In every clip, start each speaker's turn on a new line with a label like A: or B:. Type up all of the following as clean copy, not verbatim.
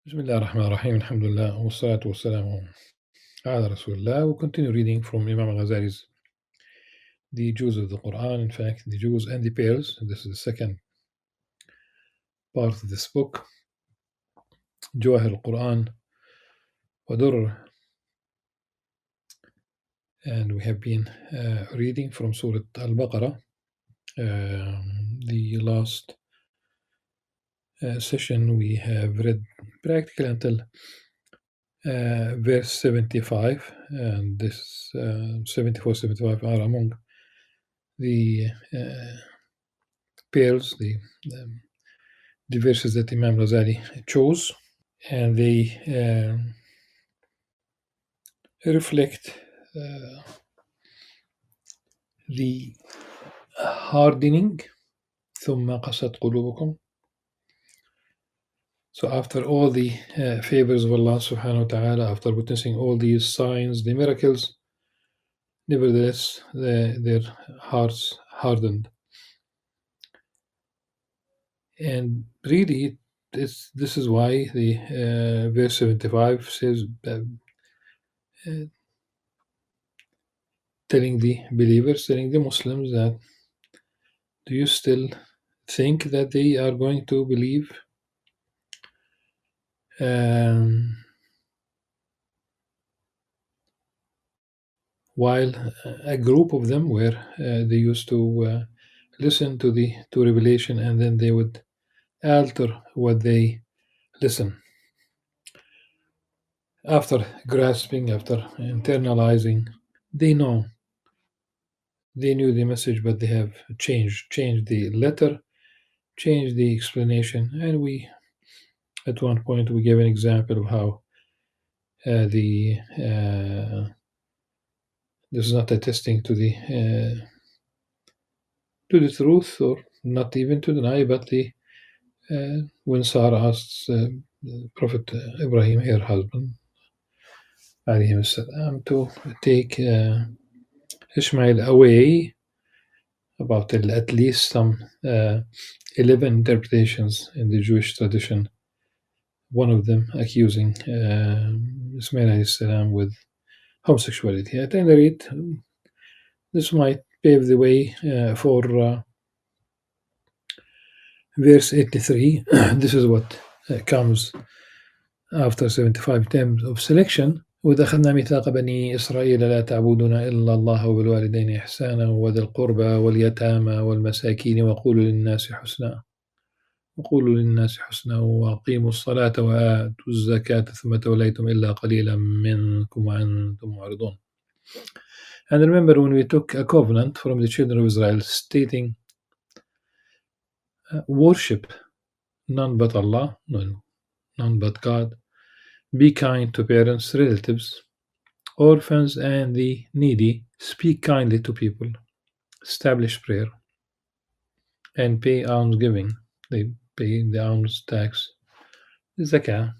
A: بسم الله الرحمن الرحيم الحمد لله والصلاة والسلام على رسول الله. We'll continue reading from Imam Al-Ghazali's The Jews of the Qur'an, in fact, the Jews and the Pearls. This is the second part of this book, Jawahir al-Quran wa Durr. And we have been reading from Surah Al-Baqarah. The last session we have read practically until verse 75, and this 74, 75 are among the pearls, the verses that Imam Ghazali chose, and they reflect the hardening. ثم قست قلوبكم. So after all the favors of Allah subhanahu wa ta'ala, after witnessing all these signs, the miracles, nevertheless their hearts hardened. And really this is why the verse 75 says, telling the believers, telling the Muslims that, do you still think that they are going to believe? While a group of them were they used to listen to revelation, and then they would alter what they listen. After grasping, after internalizing, they knew the message, but they have changed the letter, changed the explanation. And we, at one point, we gave an example of how this is not attesting to the truth, or not even to deny, but when Sarah asked Prophet Ibrahim, her husband, alayhi salam, to take Ishmael away, about at least some 11 interpretations in the Jewish tradition, one of them accusing Ismail alayhi salam with homosexuality. At any rate, this might pave the way for verse 83. This is what comes after 75 terms of selection. وإذ أخذنا ميثاق بني إسرائيل لا تعبدون إلا الله وبالوالدين إحسانا وذي القربى واليتامى والمساكين وقولوا للناس حسنا وأقيموا الصلاة وآتوا الزكاة ثم توليتم إلا قليلا منكم وأنتم معرضون. And remember when we took a covenant from the children of Israel stating, worship none but Allah, none but God, be kind to parents, relatives, orphans, and the needy, speak kindly to people, establish prayer, and pay almsgiving. They pay the alms tax, zakah.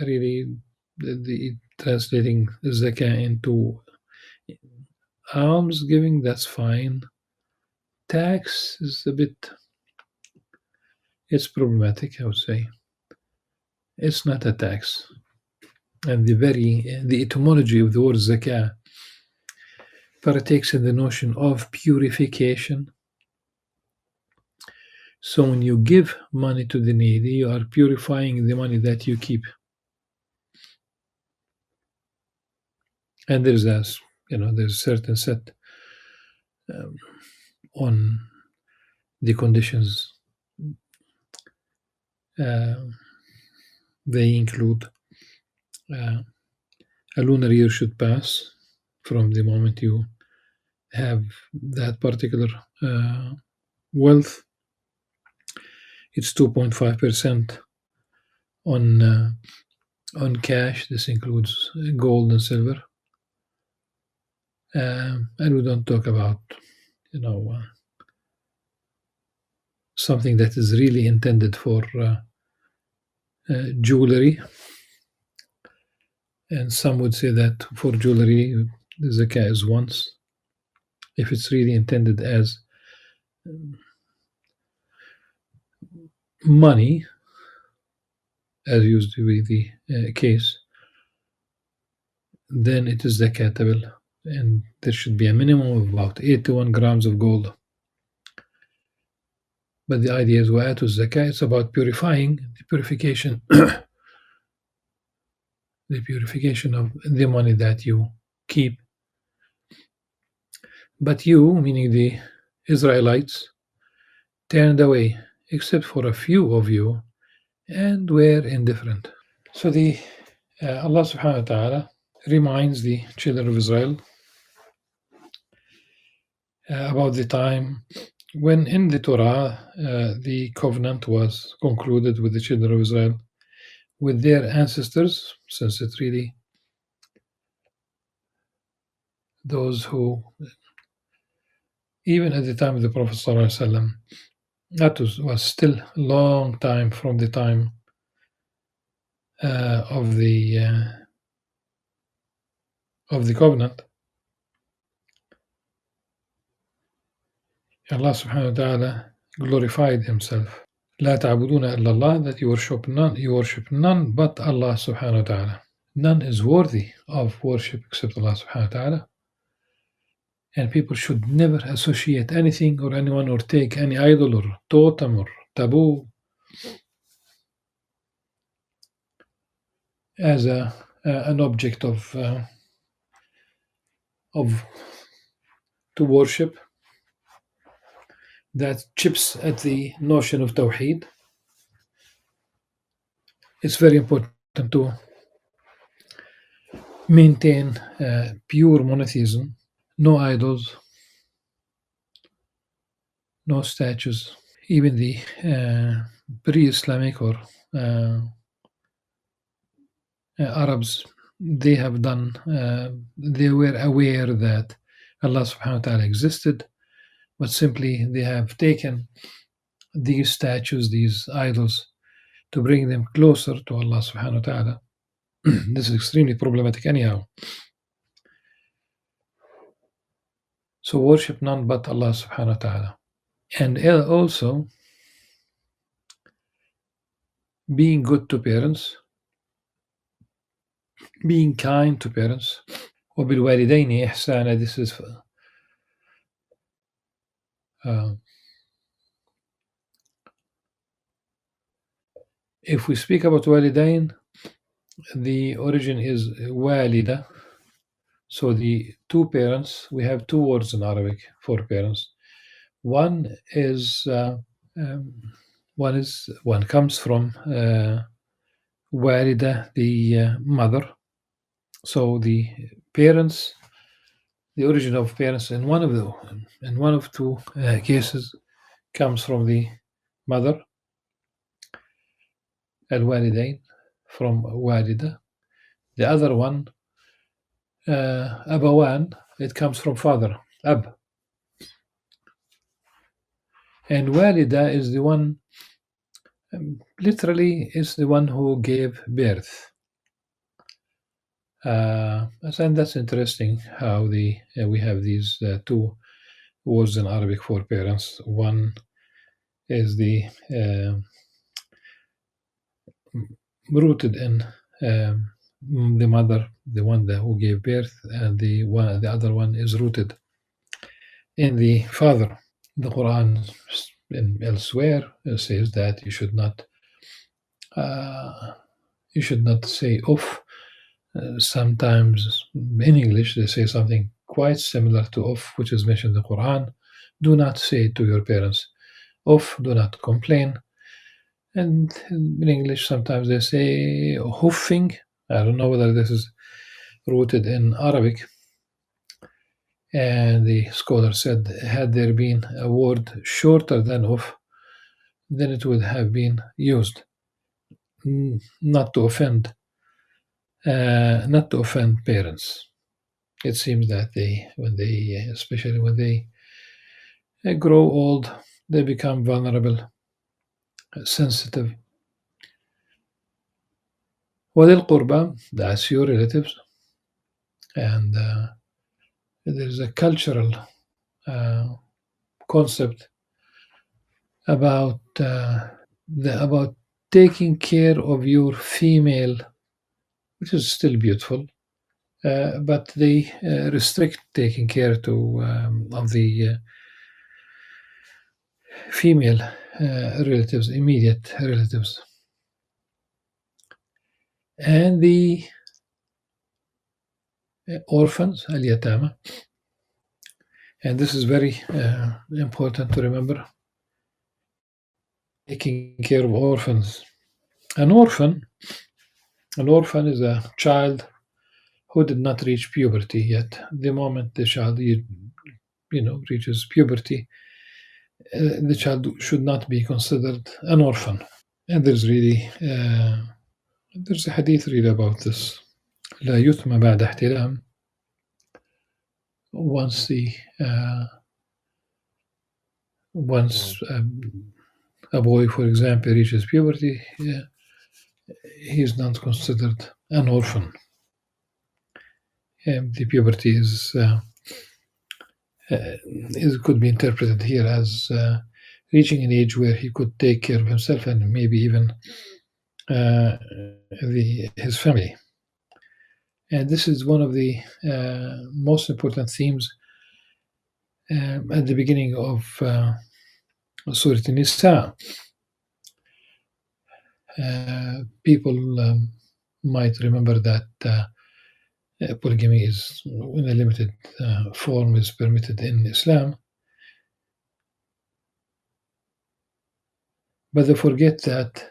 A: Really, the translating zakah into almsgiving, that's fine. Tax is a bit, it's problematic, I would say. It's not a tax. And the etymology of the word zakah partakes in the notion of purification. So when you give money to the needy, you are purifying the money that you keep. And there's a certain set on the conditions. They include a lunar year should pass from the moment you have that particular wealth. It's 2.5% on cash. This includes gold and silver. And we don't talk about something that is really intended for jewelry. And some would say that for jewelry, the zakah is once. If it's really intended as money, as used to be the case, then it is zakatable, and there should be a minimum of about 81 grams of gold. But the idea is wa'atu zakah, it's about purifying, the purification, the purification of the money that you keep. But you, meaning the Israelites, turned away, except for a few of you, and were indifferent. So the Allah subhanahu wa ta'ala reminds the children of Israel about the time when in the Torah the covenant was concluded with the children of Israel, with their ancestors, since it really those who, even at the time of the Prophet ﷺ, that was still a long time from the time of the covenant. Allah subhanahu wa ta'ala glorified himself. لا تعبدون إلا الله, that you worship none but Allah subhanahu wa ta'ala. None is worthy of worship except Allah subhanahu wa ta'ala. And people should never associate anything or anyone or take any idol or totem or taboo as an object of to worship that chips at the notion of Tawheed. It's very important to maintain pure monotheism, no idols, no statues. Even the pre-Islamic or Arabs, they have done, they were aware that Allah subhanahu wa ta'ala existed, but simply they have taken these statues, these idols, to bring them closer to Allah subhanahu wa ta'ala. This is extremely problematic anyhow. So worship none but Allah subhanahu wa ta'ala. And also being good to parents, being kind to parents. وبالوالدين إحسانا, this is if we speak about walidain, the origin is walida. So the two parents, we have two words in Arabic for parents. One comes from walida, the mother. So the parents, the origin of parents in one of two cases comes from the mother, al-walidain, from walida. The other one, abawan, it comes from father, ab. And walida is the one, literally is the one who gave birth. And that's interesting how we have these two words in Arabic for parents. One is the rooted in the mother, the one who gave birth, and the other one is rooted in the father. The Qur'an elsewhere says that you should not say "uff." Sometimes in English they say something quite similar to "uff," which is mentioned in the Quran. Do not say to your parents "uff." Do not complain. And in English sometimes they say "huffing." I don't know whether this is rooted in Arabic. And the scholar said, had there been a word shorter than "uff," then it would have been used, not to offend parents. It seems that especially when they grow old, they become vulnerable, sensitive. وذي القربى, that's your relatives. And there's a cultural concept about about taking care of your female, which is still beautiful, but they restrict taking care of the female relatives, immediate relatives. And the orphans, al-yatama, and this is very important to remember, taking care of orphans. An orphan is a child who did not reach puberty yet. The moment the child reaches puberty, the child should not be considered an orphan. And there's a hadith really about this. لا يتم بعد احتلام. Once a boy, for example, reaches puberty, he is not considered an orphan. The puberty could be interpreted here as reaching an age where he could take care of himself and maybe even his family. And this is one of the most important themes at the beginning of Surah An-Nisa. People might remember that polygamy is, in a limited form, is permitted in Islam. But they forget that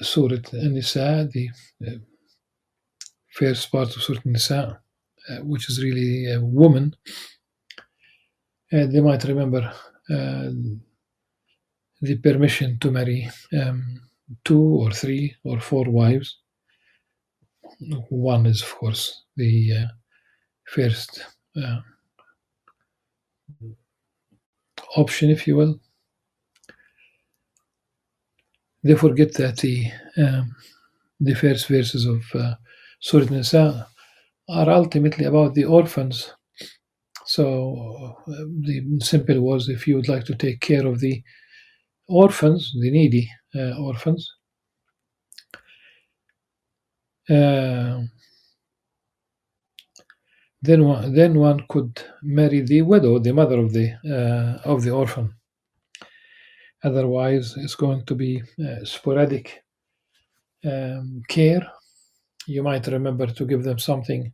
A: Surah An-Nisa, the first part of Surah An-Nisa, which is really a woman, they might remember the permission to marry 2 or 3 or 4 wives. One is, of course, the first option, if you will. They forget that the first verses of Surah Nisa are ultimately about the orphans. So the simple was, if you would like to take care of the orphans, the needy orphans, then one could marry the widow, the mother of the orphan. Otherwise, it's going to be sporadic care. You might remember to give them something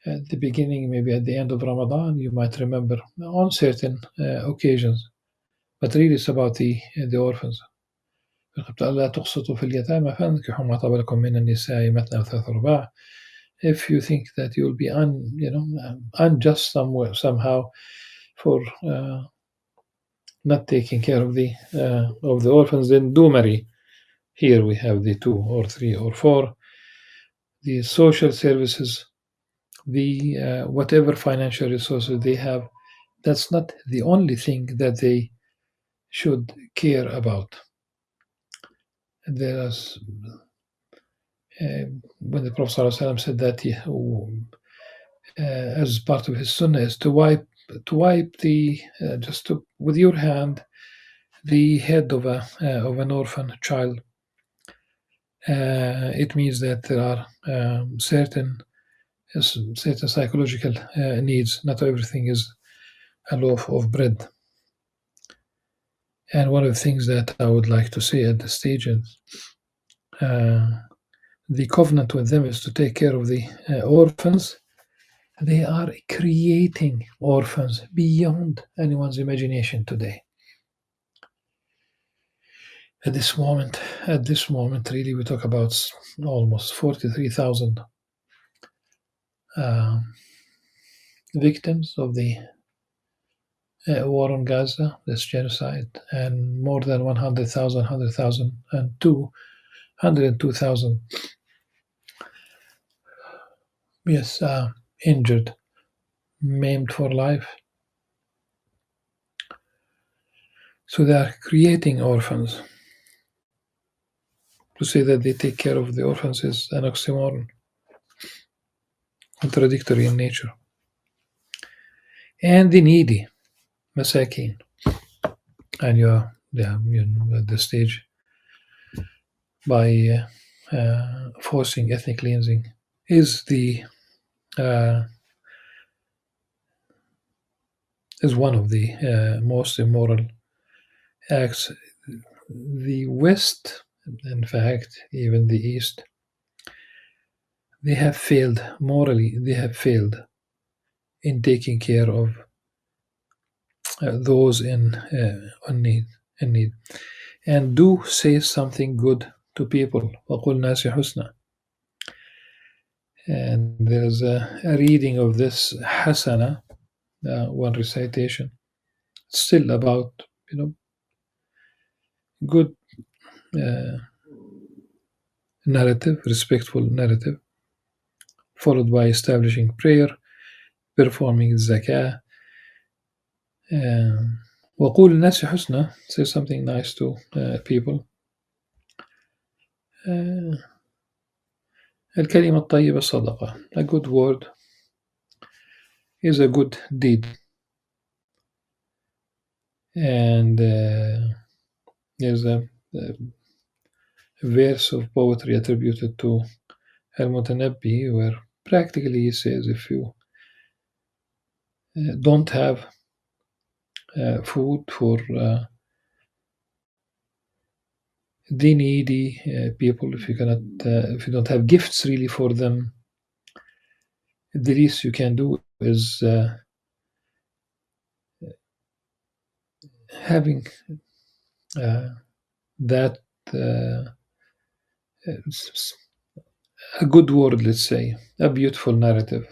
A: at the beginning, maybe at the end of Ramadan. You might remember on certain occasions, but really it's about the orphans. If you think that you'll be unjust somehow for not taking care of the orphans, then do marry. Here we have the 2 or 3 or 4. The social services, the whatever financial resources they have, that's not the only thing that they should care about. There's when the Prophet ﷺ said that as part of his sunnah is to wipe the with your hand the head of an orphan child. It means that there are certain psychological needs. Not everything is a loaf of bread. And one of the things that I would like to say at this stage is the covenant with them is to take care of the orphans. They are creating orphans beyond anyone's imagination today. At this moment, really, we talk about almost 43,000 victims of the war on Gaza, this genocide, and more than 102,000 injured, maimed for life. So they are creating orphans. To say that they take care of the orphans is an oxymoron, contradictory in nature. And the needy, masakin. And at the stage by forcing ethnic cleansing is uh, one of the most immoral acts. The West, in fact, even the East, they have failed morally. They have failed in taking care of those in need, and do say something good to people. وَقُلْ نَاسِ حُسْنًا. And there's a reading of this hasana, one recitation, still about good uh, narrative, respectful narrative, followed by establishing prayer, performing zakah. وَقُولِ النَّاسِ حُسْنًا, say something nice to people. الكلمة الطيبة صدقة. A good word is a good deed. And there's a verse of poetry attributed to Al-Mutanabbi where practically he says if you don't have food for the needy people, if you don't have gifts really for them, the least you can do is having that a good word, let's say, a beautiful narrative.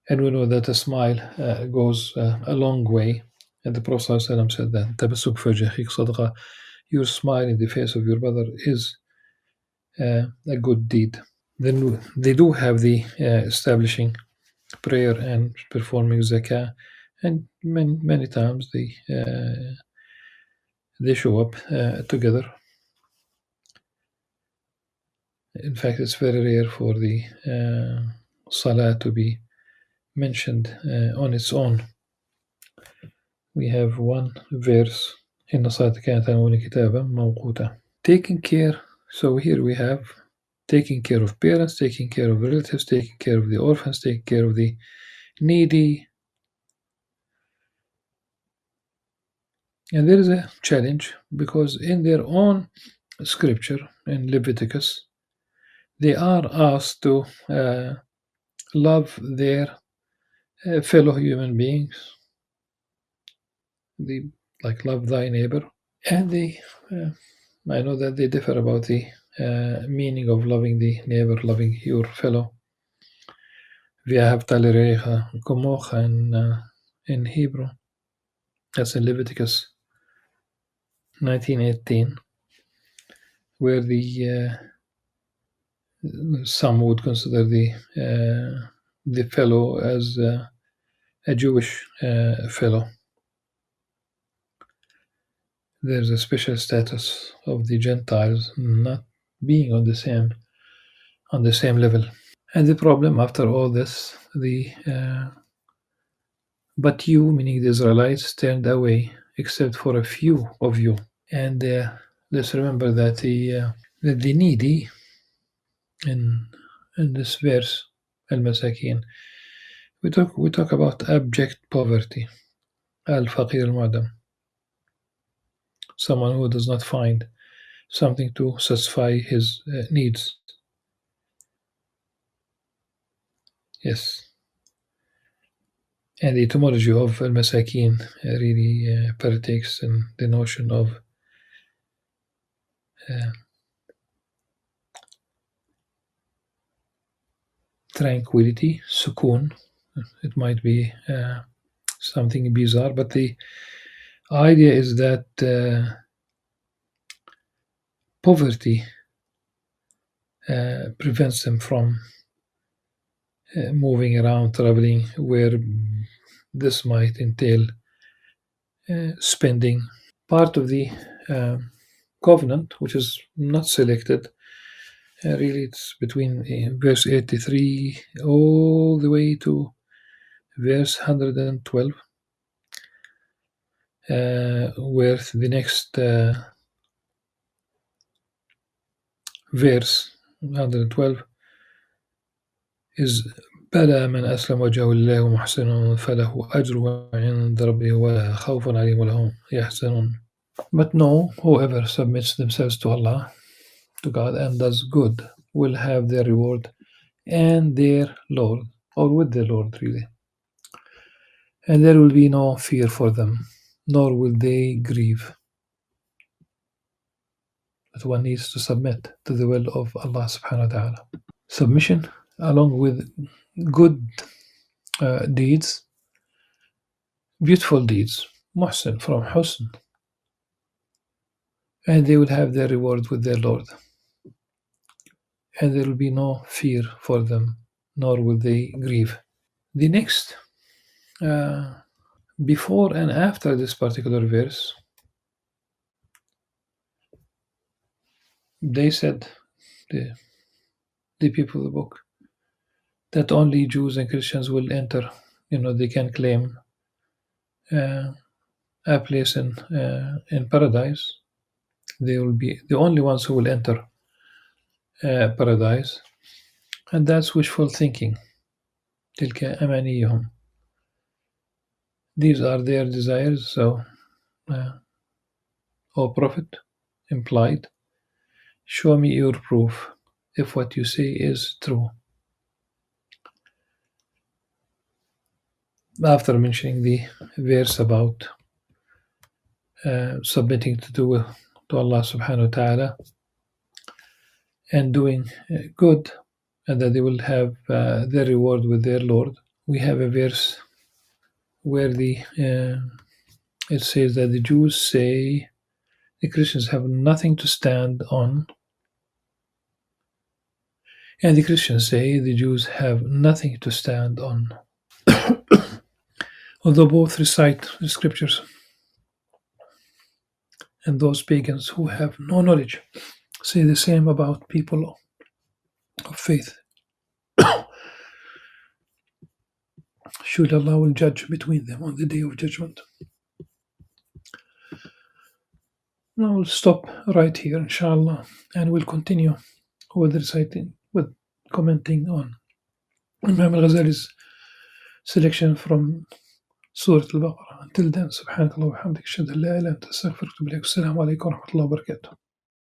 A: And we know that a smile goes a long way. And the Prophet ﷺ said that tabassuk fi wajhik sadaqah, your smile in the face of your brother is a good deed. Then they do have the establishing prayer and performing zakah, and many times they show up together. In fact, it's very rare for the salah to be mentioned on its own. We have one verse in the صلاة كانت على كتابا موقوتا. Taking care. So here we have taking care of parents, taking care of relatives, taking care of the orphans, taking care of the needy. And there is a challenge because in their own scripture in Leviticus, they are asked to love their fellow human beings. Like love thy neighbor. And I know that they differ about the meaning of loving the neighbor, loving your fellow. V'ahavta l'recha kamocha in Hebrew. That's in Leviticus 19:18, where some would consider the fellow as a Jewish fellow. There's a special status of the Gentiles not being on the same level. And the problem after all this, but you, meaning the Israelites, turned away except for a few of you. And let's remember that the needy in this verse, al-masakin, we talk about abject poverty, al-faqir al-mu'dam, someone who does not find something to satisfy his needs. Yes. And the etymology of al-masakin really partakes in the notion of tranquility, sukun. It might be something bizarre, but the idea is that poverty prevents them from moving around, traveling, where this might entail spending. Part of the covenant, which is not selected, really it's between verse 83 all the way to verse 112. where the next verse 112 is بلى من أسلم وجهه لله ومحسن فله أجره عند ربه ولا خوف عليهم ولا هم يحزنون. But no, whoever submits themselves to Allah, to God, and does good will have their reward and their Lord, or with their Lord really. And there will be no fear for them, nor will they grieve. But one needs to submit to the will of Allah subhanahu wa ta'ala. Submission along with good deeds, beautiful deeds, muhsin from husn, and they will have their reward with their Lord. And there will be no fear for them, nor will they grieve. The next, before and after this particular verse, they said, the people of the book, that only Jews and Christians will enter. They can claim a place in paradise. They will be the only ones who will enter paradise, and that's wishful thinking. تلك أمانيهم. These are their desires. So, O Prophet, implied, show me your proof if what you say is true. After mentioning the verse about submitting to Allah subhanahu wa ta'ala and doing good, and that they will have their reward with their Lord, we have a verse where it says that the Jews say the Christians have nothing to stand on, and the Christians say the Jews have nothing to stand on. Although both recite the scriptures, and those pagans who have no knowledge say the same about people of faith. Surely Allah will judge between them on the day of judgment. Now we'll stop right here, inshallah, and we'll continue with reciting, with commenting on Imam Al-Ghazali's selection from Surah Al-Baqarah. Until then, subhanakallah wa bihamdik, ashhadu an la ilaha illa anta, astaghfiruka wa atubu ilaik. Assalamu alaikum wa rahmatullahi wa barakatuh.